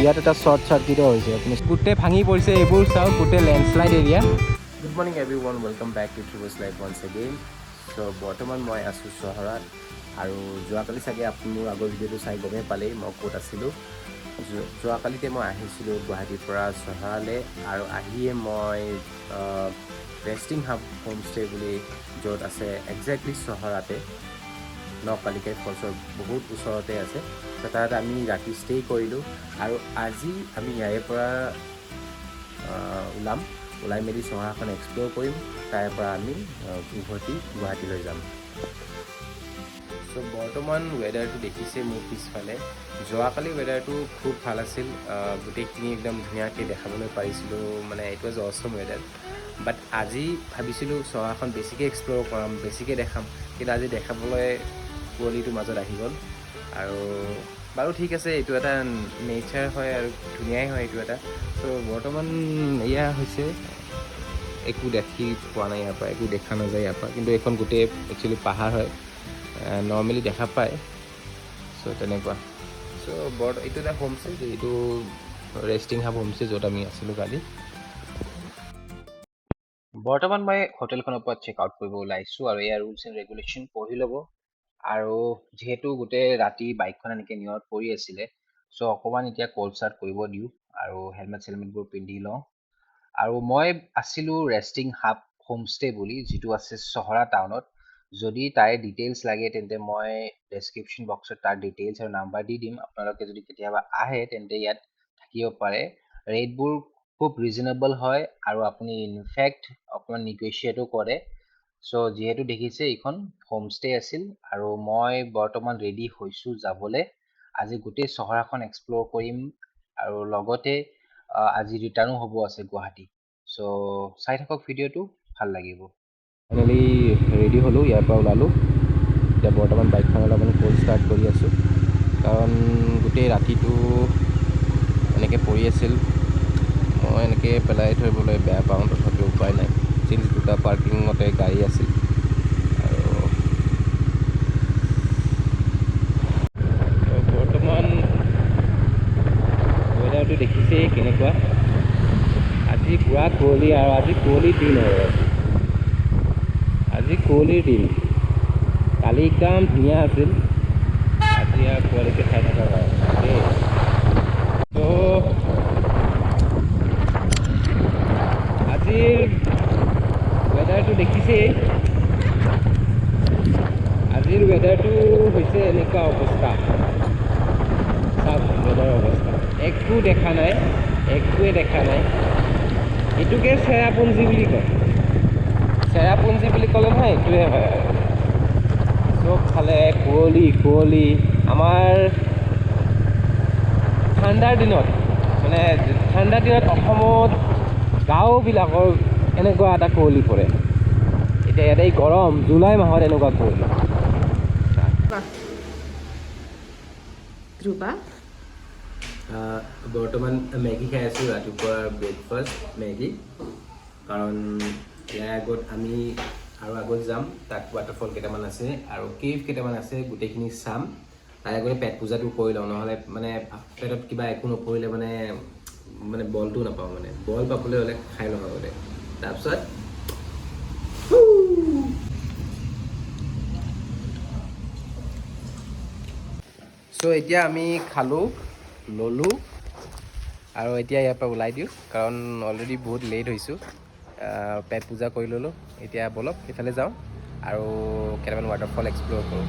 ইয়াত এটা শ্বৰ্ট চাৰ্কিটো হৈছে আপুনি গোটেই ভাঙি পৰিছে এইবোৰ চাওক গোটেই landslide area good morning everyone welcome back to Trivs life once again so' বৰ্তমান মই আছোঁ চহৰাত আৰু যোৱাকালি চাগে আপুনি মোৰ আগৰ ভিডিঅ'টো চাই গমেই পালেই মই ক'ত আছিলোঁ যোৱাকালিতে মই আহিছিলোঁ গুৱাহাটীৰ পৰা চহৰালৈ আৰু আহিয়ে মই ৰেষ্টিং হাব হোমষ্টে বুলি য'ত আছে একজেক্টলি চহৰাতে নকালিকাই ফলছৰ বহুত ওচৰতে আছে ত' তাত আমি ৰাতি ষ্টে কৰিলোঁ আৰু আজি আমি ইয়াৰে পৰা ওলাই মেলি চহৰখন এক্সপ্ল'ৰ কৰিম তাৰে পৰা আমি উভতি গুৱাহাটীলৈ যাম চ' বৰ্তমান ৱেডাৰটো দেখিছে মোৰ পিছফালে যোৱাকালি ৱেডাৰটো খুব ভাল আছিল গোটেইখিনি একদম ধুনীয়াকৈ দেখাবলৈ পাৰিছিলোঁ মানে ইট ৱাজ অছম ৱেডাৰ বাট আজি ভাবিছিলোঁ চহৰখন বেছিকৈ এক্সপ্ল'ৰ কৰাম বেছিকৈ দেখাম কিন্তু আজি দেখাবলৈ কুঁৱলীটোৰ মাজত আহি গ'ল আৰু বাৰু ঠিক আছে এইটো এটা নেচাৰ হয় আৰু ধুনীয়াই হয় এইটো এটা ত' বৰ্তমান এয়া হৈছে একো দেখি পোৱা নাই ইয়াৰ পৰা একো দেখা নাযায় ইয়াৰ পৰা কিন্তু এইখন গোটেই একচুৱেলি পাহাৰ হয় নৰ্মেলি দেখা পায় চ' তেনেকুৱা চ' এইটো এটা হোমষ্টে এইটো ৰেষ্টিং হাব হোমষ্টে য'ত আমি আছিলোঁ কালি বৰ্তমান মই হোটেলখনৰ পৰা চেক আউট কৰিব ওলাইছোঁ আৰু ইয়াৰ ৰুলছ এণ্ড ৰেগুলেশ্যন পঢ়ি ল'ব আৰু যিহেতু গোটেই ৰাতি বাইকখন এনেকৈ নিয়ৰত পৰি আছিলে চ' অকণমান এতিয়া কল্ড ষ্টাৰ্ট কৰিব দিওঁ আৰু হেলমেট চেলমেটবোৰ পিন্ধি লওঁ আৰু মই আছিলোঁ ৰেষ্টিং হাব হোমষ্টে বুলি যিটো আছে চহৰা টাউনত যদি তাৰে ডিটেইলছ লাগে তেন্তে মই ডেছক্ৰিপশ্যন বক্সত তাৰ ডিটেইলছ আৰু নাম্বাৰ দি দিম আপোনালোকে যদি কেতিয়াবা আহে তেন্তে ইয়াত থাকিব পাৰে ৰেটবোৰ খুব ৰিজনেবল হয় আৰু আপুনি ইনফেক্ট অকণমান নিগ'চিয়েটো কৰে চ' যিহেতু দেখিছে এইখন হোমষ্টে আছিল আৰু মই বৰ্তমান ৰেডি হৈছোঁ যাবলৈ আজি গোটেই চহৰখন এক্সপ্ল'ৰ কৰিম আৰু লগতে আজি ৰিটাৰ্ণো হ'ব আছে গুৱাহাটী চ' চাই থাকক ভিডিঅ'টো ভাল লাগিব ফাইনেলি ৰেডি হ'লোঁ ইয়াৰ পৰা ওলালোঁ এতিয়া বৰ্তমান বাইকখন অলপমান কল্ড ষ্টাৰ্ট কৰি আছোঁ কাৰণ গোটেই ৰাতিটো এনেকৈ পৰি আছিল মই এনেকৈ পেলাই থবলৈ বেয়া পাওঁ তথাপিও উপায় নাই চিন্স দুটা পাৰ্কিঙতে গাড়ী আছিল আৰু বৰ্তমান ৱেডাৰটো দেখিছেই কেনেকুৱা আজি পুৰা কুঁৱলী আৰু আজি কুঁৱলীৰ দিন হয় আজি কুঁৱলীৰ দিন কালি একদম ধুনীয়া আছিল আজি আৰু কুঁৱলীকে চাই থকা হয় দেই ত' আজিৰ ৱেডাৰটো দেখিছেই আজিৰ ৱেডাৰটো হৈছে এনেকুৱা অৱস্থা চাওক ৱেডাৰৰ অৱস্থা একো দেখা নাই একোৱে দেখা নাই এইটোকে চেৰাপুঞ্জী বুলি কয় চেৰাপুঞ্জী বুলি ক'লে নহয় এইটোৱে হয় আৰু চবফালে কুঁৱলী আমাৰ ঠাণ্ডাৰ দিনত অসমত গাঁওবিলাকৰ এনেকুৱা এটা কুঁৱলী পৰে এতিয়া ইয়াতে গৰম জুলাই মাহত এনেকুৱা কুঁৱলী বৰ্তমান মেগী খাই আছোঁ ৰাতিপুৱাৰ ব্ৰেকফাষ্ট মেগী কাৰণ ইয়াৰ আগত আমি আৰু আগত যাম তাত ৱাটাৰফল কেইটামান আছে আৰু কেভ কেইটামান আছে গোটেইখিনি চাম তাৰ আগতে পেট পূজাটো কৰি লওঁ নহ'লে মানে পেটত কিবা একো নপৰিলে মানে বলটো নাপাওঁ মানে বল পাবলৈ হ'লে খাই লওঁ আগতে তাৰপিছত চ' এতিয়া আমি খালোঁ ল'লোঁ আৰু এতিয়া ইয়াৰ পৰা ওলাই দিওঁ কাৰণ অলৰেডি বহুত লেট হৈছোঁ পেট পূজা কৰি ল'লোঁ এতিয়া ব'লক এইফালে যাওঁ আৰু কেইটামান ৱাটাৰফল এক্সপ্ল'ৰ কৰোঁ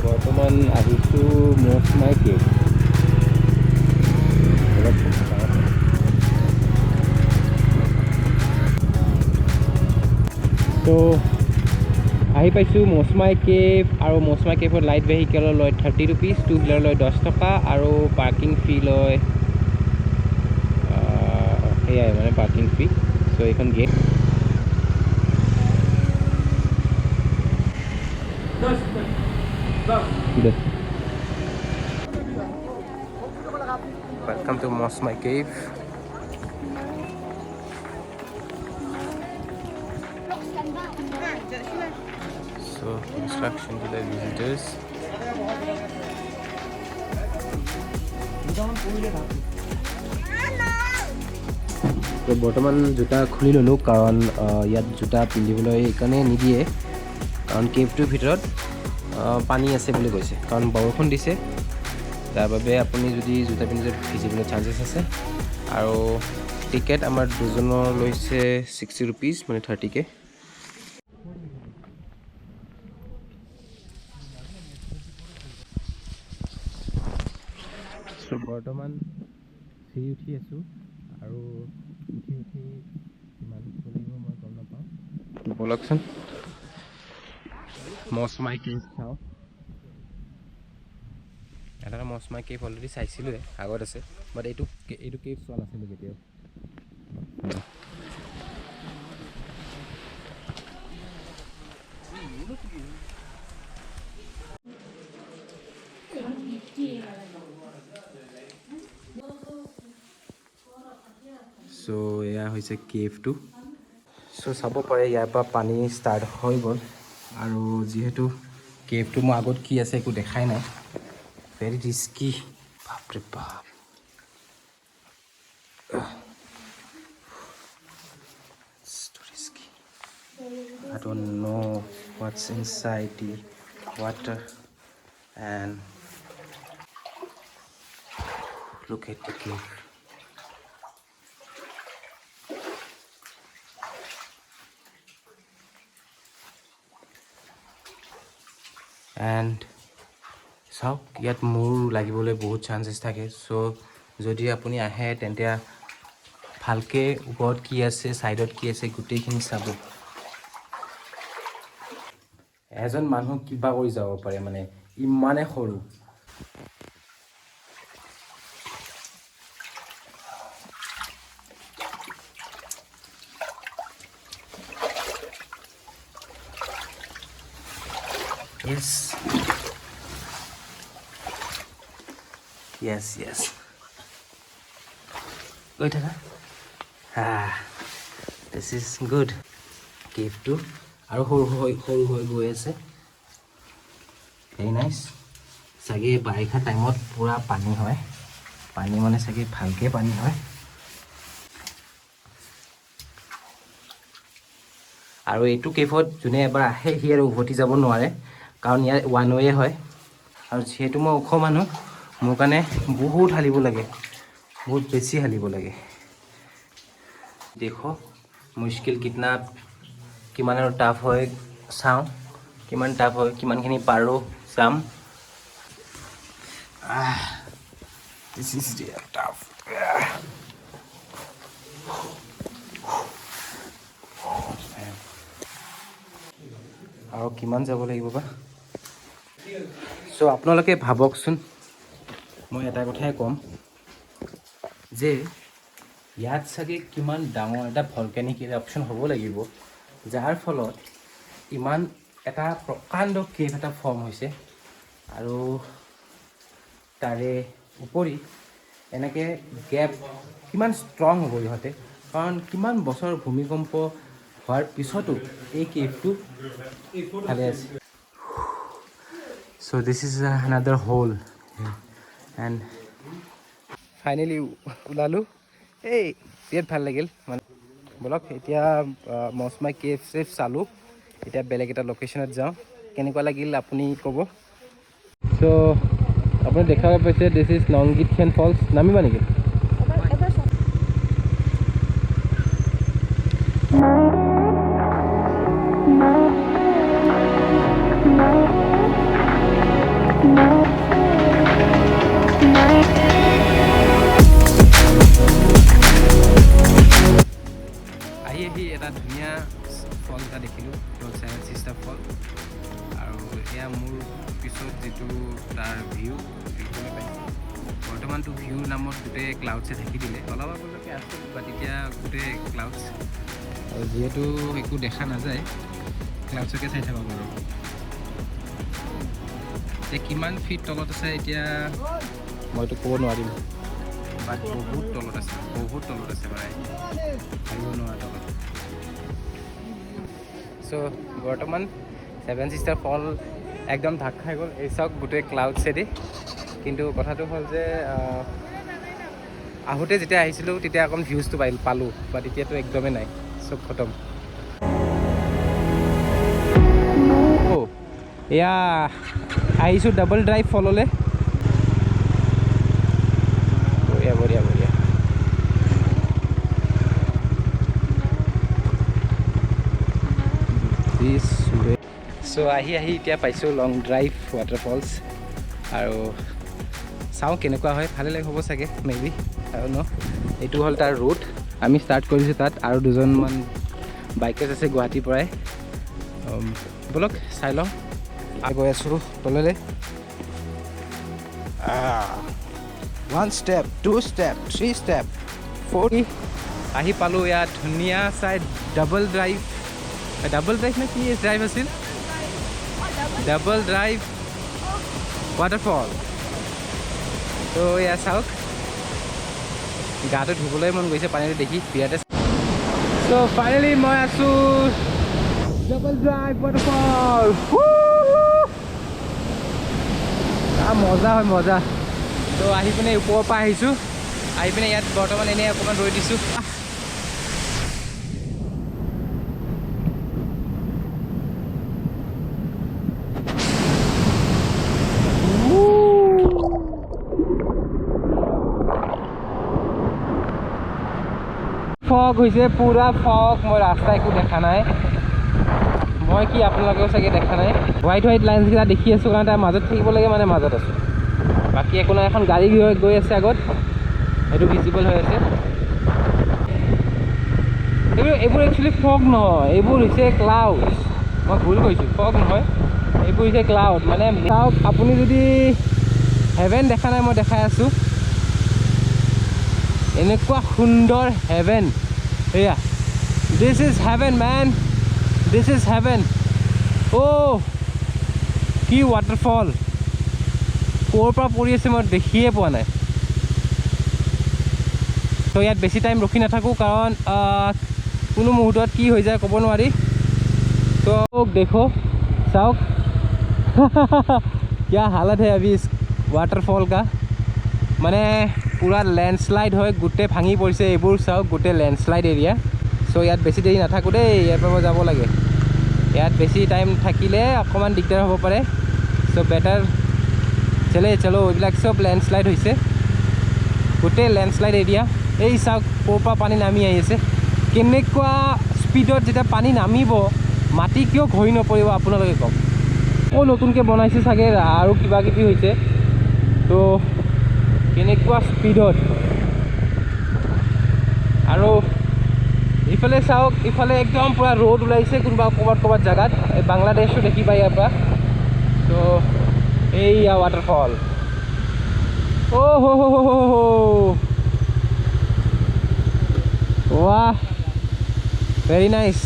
বৰ্তমান আহিছোঁ মৌচমাই কেভ ত' আহি পাইছোঁ মৌচমাই কেভ আৰু মৌচমাই কেভৰ লাইট ভেহিকেলৰ লয় 30 rupees টু হুইলাৰ লয় 10 টকা আৰু পাৰ্কিং ফি লয় সেয়াই মানে পাৰ্কিং ফি চ' এইখন gate Good. Welcome to Mosmai Cave. So, instruction to the visitors. তো বৰ্তমান জোতা খুলি ল'লোঁ কাৰণ ইয়াত জোতা পিন্ধিবলৈ এইকাৰণে নিদিয়ে কাৰণ কেভটোৰ ভিতৰত পানী আছে বুলি কৈছে কাৰণ বৰষুণ দিছে তাৰ বাবে আপুনি যদি জোতা পিন্ধি ভিজিবলৈ চান্সেছ আছে আৰু টিকেট আমাৰ দুজনৰ লৈছে 60 rupees মানে 30K চ' বৰ্তমান চিৰি উঠি আছোঁ আৰু উঠি কিমান চলিব মই গম নাপাওঁ ব'লকচোন মৌচমাই কেভ চাওঁ এটা মৌচমাই কেভ অলৰেডি চাইছিলোঁৱে আগত আছে বাট এইটো কেভ চোৱা নাছিলোঁ কেতিয়াও চ' এয়া হৈছে কেভটো চ' চাব পাৰে ইয়াৰ পৰা পানী ষ্টাৰ্ট হৈ গ'ল আৰু যিহেতু কেভটো মই আগত কি আছে একো দেখাই নাই ভেৰি ৰিস্কি বাপৰে বাপ I don't know what's inside the water and look at the cave. And চাওক ইয়াত মোৰ লাগিবলৈ বহুত চান্সেছ থাকে চ' যদি আপুনি আহে তেন্তে ভালকৈ ওপৰত কি আছে ছাইডত কি আছে গোটেইখিনি চাব এজন মানুহ কিবা কৰি যাব পাৰে মানে ইমানে সৰু Yes. Wait, this is good. Cave 2. আৰু সৰু হৈ গৈ আছে ভেৰি নাইচ চাগে বাৰিষা টাইমত পুৰা পানী হয় পানী মানে চাগে ভালকৈ পানী হয় আৰু এইটো কেভত যোনে এবাৰ আহে সি আৰু উভতি যাব নোৱাৰে কাৰণ ইয়াৰ ওৱান ৱে হয় আৰু যিহেতু মই ওখ মানুহ মোৰ কাৰণে বহুত হালিব লাগে বহুত বেছি হালিব লাগে দেখো মুস্কিল কিমান আৰু টাফ হয় চাওঁ কিমান টাফ হয় কিমানখিনি পাৰোঁ চাম This is real tough. আৰু কিমান যাব লাগিব বা চ' আপোনালোকে ভাবকচোন মই এটা কথাই ক'ম যে ইয়াত চাগে কিমান ডাঙৰ এটা ভলকেনিক ইৰাপশ্যন হ'ব লাগিব যাৰ ফলত ইমান এটা প্ৰকাণ্ড কেভ এটা ফৰ্ম হৈছে আৰু তাৰে উপৰি এনেকৈ গেপ কিমান ষ্ট্ৰং হ'ব ইহঁতে কাৰণ কিমান বছৰ ভূমিকম্প হোৱাৰ পিছতো এই কেভটো ভালে আছে so' this is another hole and finally ওলালোঁ এই বিৰাট ভাল লাগিল মানে ব'লক এতিয়া মৌচমাই কেভ চেভ চালোঁ এতিয়া বেলেগ এটা লোকেশ্যনত যাওঁ কেনেকুৱা লাগিল আপুনি ক'ব চ' আপুনি দেখা পাইছে দিছ ইজ লংগিটখেন ফলছ নামিবা নেকি আহি এটা ধুনীয়া ফল এটা দেখিলোঁ ছেভেন ছিষ্টাৰ ফল আৰু এয়া মোৰ পিছত যিটো তাৰ ভিউটো পাইছোঁ বৰ্তমানটো ভিউ নামত গোটেই ক্লাউডছে ঢাকি দিলে অলপ আগলৈকে আছে বাট এতিয়া গোটেই ক্লাউডছ আৰু যিহেতু একো দেখা নাযায় ক্লাউডছকে চাই থাকক বাৰু কিমান ফিট তলত আছে এতিয়া মইতো ক'ব নোৱাৰিম, বাট বহুত তলত আছে মানে ভাবিব নোৱাৰা তলত। চ' বৰ্তমান 7 ছিষ্টাৰ ফল একদম ঢাক খাই গ'ল। এই চাওক গোটেই ক্লাউডছেদি। কিন্তু কথাটো হ'ল যে আহোঁতে যেতিয়া আহিছিলোঁ তেতিয়া অকণ ভিউজটো পালোঁ, বাট এতিয়াতো একদমেই নাই, চব খতম। এয়া আহিছোঁ ডাবল ড্ৰাইভ ফললৈ। বঢ়িয়া বঢ়িয়া বঢ়িয়া। চ' আহি এতিয়া পাইছোঁ লং ড্ৰাইভ ৱাটাৰফলছ। আৰু চাওঁ কেনেকুৱা হয়, ভালে লাগে হ'ব চাগে মেবি, আৰু ন। এইটো হ'ল তাৰ ৰুট, আমি ষ্টাৰ্ট কৰিছোঁ তাত, আৰু দুজনমান বাইকেছ আছে গুৱাহাটীৰ পৰাই। ব'লক চাই লওঁ। গৈ আছোঁ তললৈ। 1 ষ্টেপ 2 ষ্টেপ 3 ষ্টেপ 4 আহি পালোঁ ইয়াত। ধুনীয়া চাই ডাবল ড্ৰাইভ নে কি ড্ৰাইভ আছিল, ডাবল ড্ৰাইভ ৱাটাৰফল। ত' এয়া চাওক, গাটো ধুবলৈ মন গৈছে পানীটো দেখি বিৰাটে। চ' ফাইনেলি মই আছোঁ ডাবল ড্ৰাইভ ৱাটাৰফল। মজা হয় মজা। ত' আহি পিনে ওপৰৰ পৰা আহিছোঁ, আহি পিনে ইয়াত বৰ্তমান এনেই অকণমান ৰৈ দিছোঁ। ফগ হৈছে, পুৰা ফগ, মই ৰাস্তা একো দেখা নাই। মই কি আপোনালোকেও চাগে দেখা নাই। হোৱাইট লাইনছকেইটা দেখি আছোঁ কাৰণ তাৰ মাজত থাকিব লাগে, মানে মাজত আছোঁ। বাকী একো নাই। এখন গাড়ী গৈ আছে আগত, সেইটো ভিজিবল হৈ আছে। এইবোৰ একচুৱেলি ফগ নহয়, এইবোৰ হৈছে ক্লাউড। মই ভুল কৈছোঁ, ফগ নহয়, এইবোৰ হৈছে ক্লাউড। মানে চাওক, আপুনি যদি হেভেন দেখা নাই, মই দেখাই আছোঁ। এনেকুৱা সুন্দৰ হেভেন, এয়া this is heaven man, this is heaven. অ' কি ৱাটাৰফল, ক'ৰ পৰা পৰি আছে মই দেখিয়ে পোৱা নাই। ত' ইয়াত বেছি টাইম ৰখি নাথাকোঁ, কাৰণ কোনো মুহূৰ্তত কি হৈ যায় ক'ব নোৱাৰি। ত' দেখো, চাওক क्या हालत है अभी इस वाटरफॉल का। মানে পুৰা লেণ্ডশ্লাইড হয়, গোটেই ভাঙি পৰিছে। এইবোৰ চাওক, গোটেই লেণ্ডশ্লাইড এৰিয়া। চ' ইয়াত বেছি দেৰি নাথাকোঁ দেই, ইয়াৰ পৰা যাব লাগে। ইয়াত বেছি টাইম থাকিলে অকণমান দিগদাৰ হ'ব পাৰে। চ' বেটাৰ চলো। এইবিলাক চব লেণ্ডশ্লাইড হৈছে, গোটেই লেণ্ডশ্লাইড এৰিয়া। এই চাওক ক'ৰ পৰা পানী নামি আহি আছে, কেনেকুৱা স্পীডত। যেতিয়া পানী নামিব, মাটি কিয় ঘঁহি নপৰিব আপোনালোকে কওক। নতুনকৈ বনাইছে চাগে, আৰু কিবা কিবি হৈছে। তো কেনেকুৱা স্পীডত। আৰু ইফালে চাওক, ইফালে একদম পূৰা ৰ'দ ওলাইছে কোনোবা ক'ৰবাত জেগাত। এই বাংলাদেশো দেখি পায় ইয়াৰ পৰা। তো এইয়া ৱাটাৰফল। অ' ৱাহ, ভেৰি নাইচ।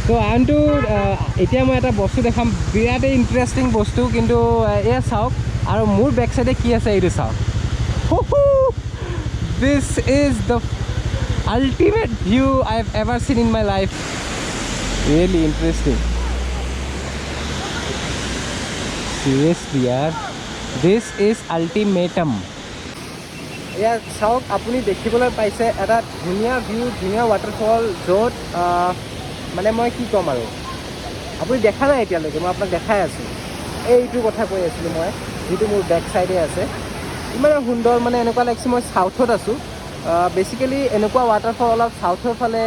তো আনটো এতিয়া মই এটা বস্তু দেখাম, বিৰাটেই ইণ্টাৰেষ্টিং বস্তু। কিন্তু এয়া চাওক, আৰু মোৰ বেক চাইডে কি আছে এইটো চাওক। This is the ultimate view I have ever seen in my life. Really interesting, seriously ইয়াৰ, দিছ ইজ আল্টিমেটাম। ইয়াত চাওক, আপুনি দেখিবলৈ পাইছে এটা ধুনীয়া ভিউ, ধুনীয়া ৱাটাৰফল, য'ত মানে মই কি ক'ম আৰু, আপুনি দেখা নাই এতিয়ালৈকে, মই আপোনাক দেখাই আছোঁ। এইটো কথা কৈ আছিলোঁ মই, যিটো মোৰ বেক চাইডে আছে। ইমানে সুন্দৰ, মানে এনেকুৱা লাগিছে মই চাউথত আছোঁ। বেচিকেলি এনেকুৱা ৱাটাৰফল অলপ চাউথৰ ফালে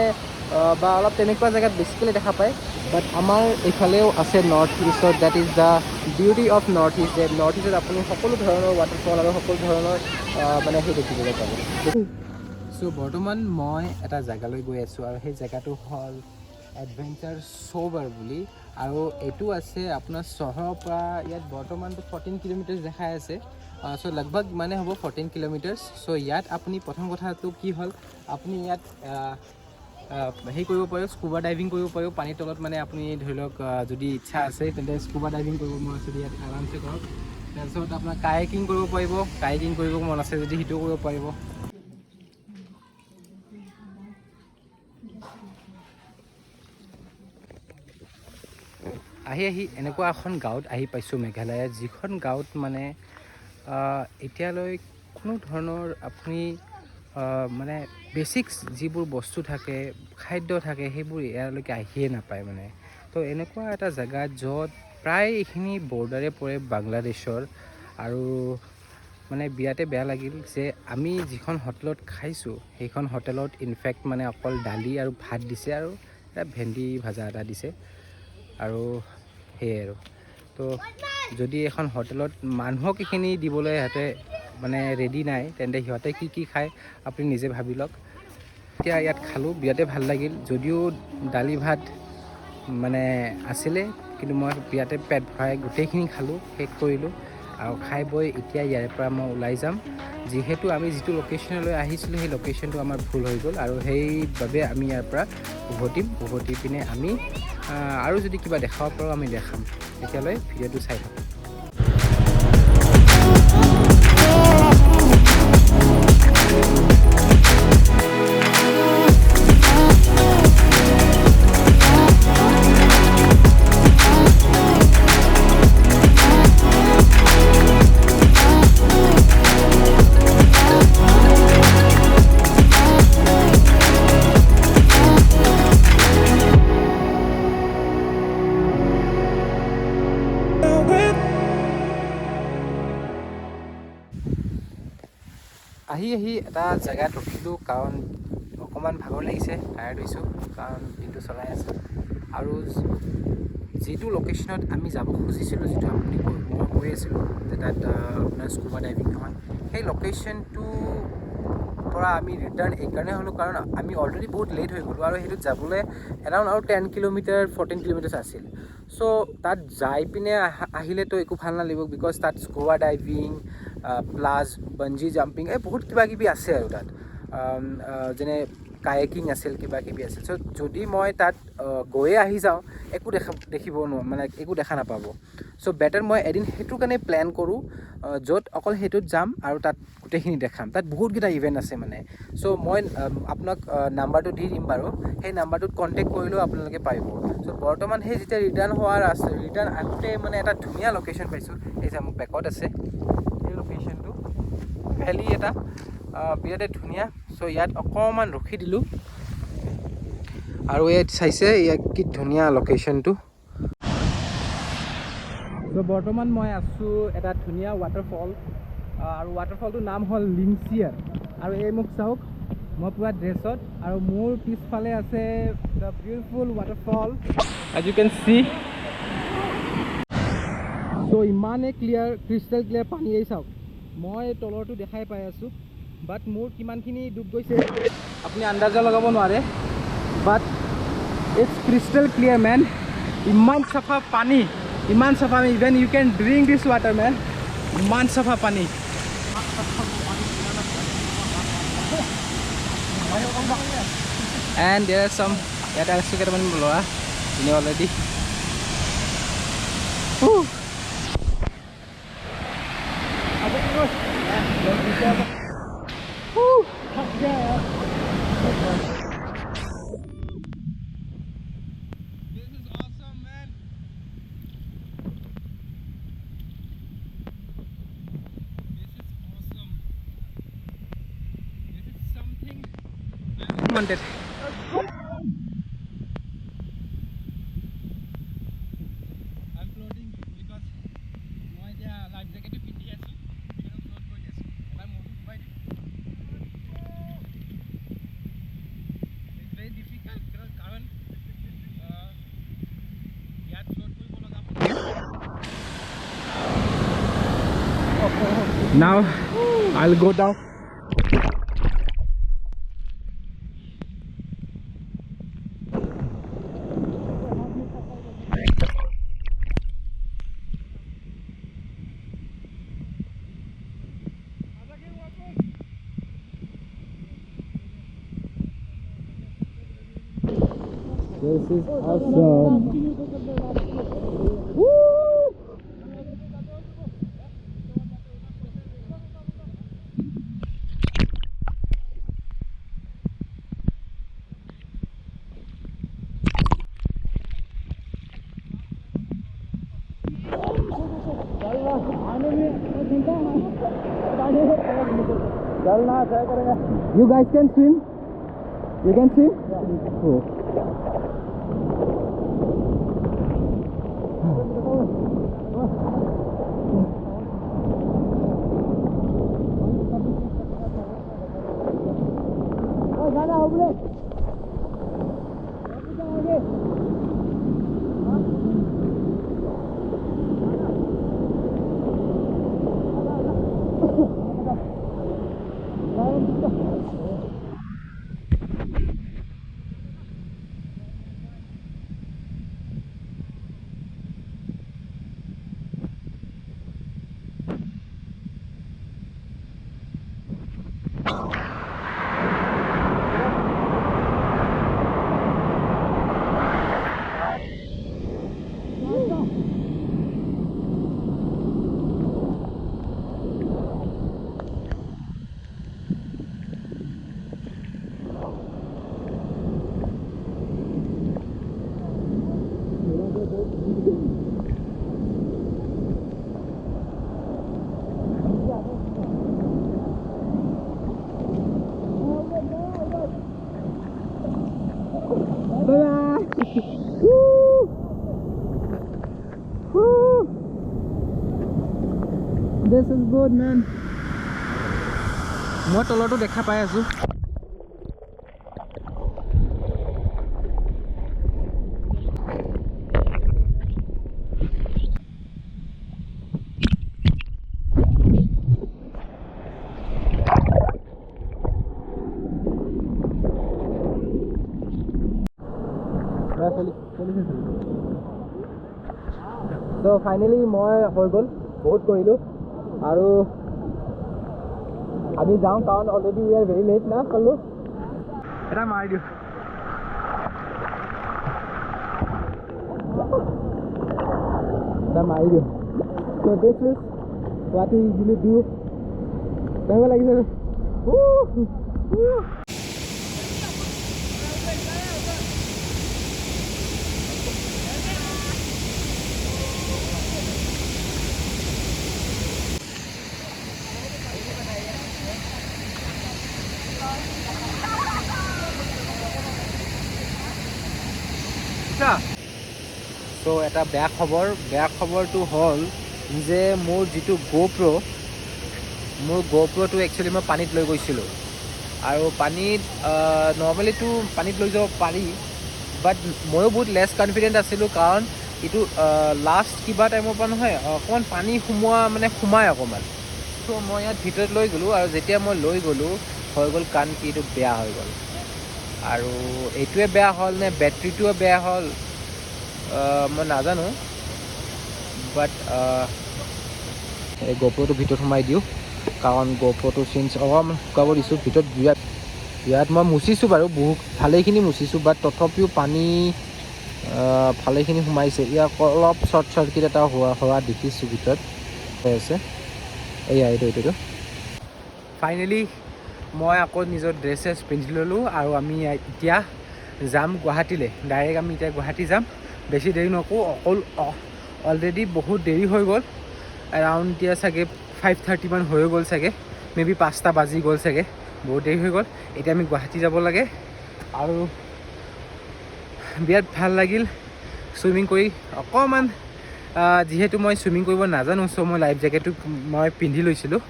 বা অলপ তেনেকুৱা জেগাত বেছিকেলি দেখা পায়। বাট আমাৰ এইফালেও আছে নৰ্থ ইষ্টত। That is the beauty of north east, যে নৰ্থ ইষ্টত আপুনি সকলো ধৰণৰ ৱাটাৰফল আৰু সকলো ধৰণৰ মানে সেই দেখিবলৈ পাব। চ' বৰ্তমান মই এটা জেগালৈ গৈ আছোঁ, আৰু সেই জেগাটো হ'ল এডভেঞ্চাৰ সোহবাৰ বুলি। আৰু এইটো আছে আপোনাৰ চহৰৰ পৰা ইয়াত বৰ্তমানটো 14 কিলোমিটাৰ্ছ দেখাই আছে। চ' লগভগ মানে হ'ব 14 কিলোমিটাৰ্ছ। চ' ইয়াত আপুনি প্ৰথম কথাটো কি হ'ল, আপুনি ইয়াত সেই কৰিব পাৰিব, স্কুবা ডাইভিং কৰিব পাৰিব পানীৰ তলত। মানে আপুনি ধৰি লওক যদি ইচ্ছা আছে তেন্তে স্কুবা ডাইভিং কৰিব মন আছে ইয়াত আৰামছে কৰক। তাৰপিছত আপোনাৰ কায়েকিং কৰিব পাৰিব, কায়েকিং কৰিব মন আছে যদি সেইটোও কৰিব পাৰিব। আহি এনেকুৱা এখন গাঁৱত আহি পাইছোঁ মেঘালয়ত, যিখন গাঁৱত মানে এতিয়ালৈ কোনো ধৰণৰ আপুনি মানে বেছিক্স যিবোৰ বস্তু থাকে, খাদ্য থাকে, সেইবোৰ ইয়ালৈকে আহিয়ে নাপায় মানে। তো এনেকুৱা এটা জেগাত য'ত প্ৰায় এইখিনি বৰ্ডাৰে পৰে বাংলাদেশৰ। আৰু মানে বিৰাটে বেয়া লাগিল যে আমি যিখন হোটেলত খাইছোঁ সেইখন হোটেলত ইনফেক্ট মানে অকল দালি আৰু ভাত দিছে আৰু এটা ভেন্দি ভাজা এটা দিছে আৰু সেয়াই আৰু। তো যদি এখন হোটেলত মানুহক এইখিনি দিবলৈ সিহঁতে মানে ৰেডি নাই, তেন্তে সিহঁতে কি খায় আপুনি নিজে ভাবি লওক। এতিয়া ইয়াত খালোঁ, বিৰাটে ভাল লাগিল। যদিও দালি ভাত মানে আছিলে, কিন্তু মই বিৰাটে পেট ভৰাই গোটেইখিনি খালোঁ, শেষ কৰিলোঁ। আৰু খাই বৈ এতিয়া ইয়াৰ পৰা মই ওলাই যাম, যিহেতু আমি যিটো লোকেশ্যনলৈ আহিছিলোঁ সেই লোকেশ্যনটো আমাৰ ভুল হৈ গ'ল, আৰু সেইবাবে আমি ইয়াৰ পৰা উভতি পিনে আমি আৰু যদি কিবা দেখাব পাৰোঁ আমি দেখাম। তেতিয়ালৈ ভিডিঅ'টো চাই থাকক। আহি এটা জেগাত ৰখিলোঁ, কাৰণ অকণমান ভাগৰ লাগিছে, টায়াৰ্ড হৈছোঁ, কাৰণ দিনটো চলাই আছোঁ। আৰু যিটো লোকেশ্যনত আমি যাব খুজিছিলোঁ, যিটো আপুনি মই কৈ আছিলোঁ যে তাত আপোনাৰ স্কুবা ডাইভিং এখন, সেই লোকেশ্যনটো পৰা আমি ৰিটাৰ্ণ এইকাৰণে হ'লোঁ কাৰণ আমি অলৰেডি বহুত লেট হৈ গ'লোঁ, আৰু সেইটোত যাবলৈ এৰাউণ্ড আৰু 10 কিলোমিটাৰ 14 কিলোমিটাৰ্ছ আছিল। চ' তাত যাই পিনে আহিলেতো একো ভাল নালাগিব, বিকজ তাত scuba diving plus bungee jumping বহুত কিবা কিবি আছে আৰু তাত, যেনে কায়েকিং আছিল, কিবা কিবি আছিল। চ' যদি মই তাত গৈয়ে আহি যাওঁ একো দেখিব মানে একো দেখা নাপাব। চ' বেটাৰ মই এদিন সেইটোৰ কাৰণে প্লেন কৰোঁ, য'ত অকল সেইটোত যাম আৰু তাত গোটেইখিনি দেখাম। তাত বহুতকেইটা ইভেণ্ট আছে মানে। চ' মই আপোনাক নাম্বাৰটো দি দিম বাৰু, সেই নাম্বাৰটোত কণ্টেক্ট কৰিলেও আপোনালোকে পাৰিব। চ' বৰ্তমান সেই যেতিয়া ৰিটাৰ্ণ আহোঁতে মানে এটা ধুনীয়া লোকেশ্যন পাইছোঁ, এই যে মোৰ বেকত আছে সেই লোকেশ্যনটো, ভেলী এটা বিৰাটে ধুনীয়া। চ' ইয়াত অকণমান ৰখি দিলোঁ, আৰু ইয়াত চাইছে ইয়াত কি ধুনীয়া লোকেশ্যনটো। চ' বৰ্তমান মই আছোঁ এটা ধুনীয়া ৱাটাৰফল, আৰু ৱাটাৰফলটোৰ নাম হ'ল লিংচিয়াৰ। আৰু এই মোক চাওক, মই পুৰা ড্ৰেছত, আৰু মোৰ পিছফালে আছে the beautiful waterfall as you can see. So' ইমানেই ক্লিয়াৰ, ক্ৰিষ্টেল ক্লিয়াৰ পানী। এই চাওক, মই তলৰটো দেখাই পাই আছোঁ, বাট মোৰ কিমানখিনি ডুব গৈছে আপুনি আন্দাজা লগাব নোৱাৰে, but it's crystal clear man. ইমান চাফা পানী, ইমান চাফা, even you can drink this water man. ইমান চাফা পানী। এণ্ড দেয়াৰ আৰ চাম, ইয়াতে আছে কেইটামান ল'ৰা এনে already. Wanted. I'm floating because মই এতিয়া লাইফ জেকেট পিন্ধি আছোঁ, ফ্লোট কৰি আছোঁ। এবাৰ মূৰটো ডুবাই দিম। It's very difficult কাৰণ ইয়াত ফ্লোট কৰিব লগা হয়। Now I'll go down. This is awesome. Woo! You guys can swim? You can swim? Yeah. Oh. This is good, man. মই তলতো দেখা পাই আছো। So finally মই হৈ গ'ল, বহুত কৰিলোঁ আৰু আমি যাওঁ কাৰণ already we are very late না কলো এটা মাৰি দিওঁ so this is what we usually do কেনেকুৱা লাগিছে So এটা বেয়া খবৰটো হ'ল যে মোৰ যিটো GoProটো একচুৱেলি মই পানীত লৈ গৈছিলোঁ আৰু পানীত নৰ্মেলিটো পানীত লৈ যাব পাৰি বাট ময়ো বহুত লেছ কনফিডেণ্ট আছিলোঁ কাৰণ এইটো লাষ্ট কিবা টাইমৰ পৰা নহয় অকণমান পানী সোমায় অকণমান চ' মই ইয়াত ভিতৰত লৈ গ'লোঁ আৰু যেতিয়া মই লৈ গ'লোঁ হৈ গ'ল কাৰণ কি এইটো বেয়া হৈ গ'ল আৰু এইটোৱে বেয়া হ'ল নে বেটাৰীটোৱে বেয়া হ'ল মই নাজানো বাট এই GoProটো ভিতৰত সোমাই দিওঁ কাৰণ GoProটো চিন্স অকণমান শুকাব দিছোঁ ভিতৰত বিৰাট মই মুচিছোঁ বাৰু বহুত ভালেখিনি মুচিছোঁ বাট তথাপিও পানী ভালেখিনি সোমাইছে ইয়াক অলপ শ্বৰ্ট চাৰ্কিট এটা হোৱা দেখিছোঁ ভিতৰত হৈ আছে এয়া এইটো ফাইনেলি মই আকৌ নিজৰ ড্ৰেছ পিন্ধি ল'লোঁ আৰু আমি এতিয়া যাম গুৱাহাটীলৈ ডাইৰেক্ট আমি এতিয়া গুৱাহাটী যাম বেছি দেৰি নকৰোঁ অলৰেডি বহুত দেৰি হৈ গ'ল এৰাউণ্ড এতিয়া চাগে 5:30 মান হৈ গ'ল চাগে মেবি 5টা বাজি গ'ল চাগে বহুত দেৰি হৈ গ'ল এতিয়া আমি গুৱাহাটী যাব লাগে আৰু বিৰাট ভাল লাগিল চুইমিং কৰি অকণমান যিহেতু মই চুইমিং কৰিব নাজানো চ' মই লাইফ জেকেটটো মই পিন্ধি লৈছিলোঁ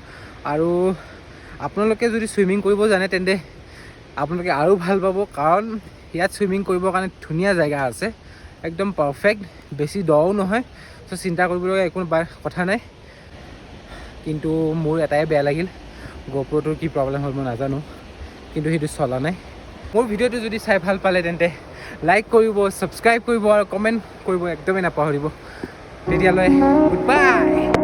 আৰু আপোনালোকে যদি চুইমিং কৰিব জানে তেন্তে আপোনালোকে আৰু ভাল পাব কাৰণ ইয়াত চুইমিং কৰিবৰ কাৰণে ধুনীয়া জেগা আছে একদম পাৰফেক্ট বেছি দও নহয় চ' চিন্তা কৰিবলগীয়া একো কথা নাই কিন্তু মোৰ এটাই বেয়া লাগিল GoProটোৰ কি প্ৰব্লেম হ'ল মই নাজানো কিন্তু সেইটো চলা নাই মোৰ ভিডিঅ'টো যদি চাই ভাল পালে তেন্তে লাইক কৰিব ছাবস্ক্ৰাইব কৰিব আৰু কমেণ্ট কৰিব একদমেই নাপাহৰিব তেতিয়ালৈ গুড বাই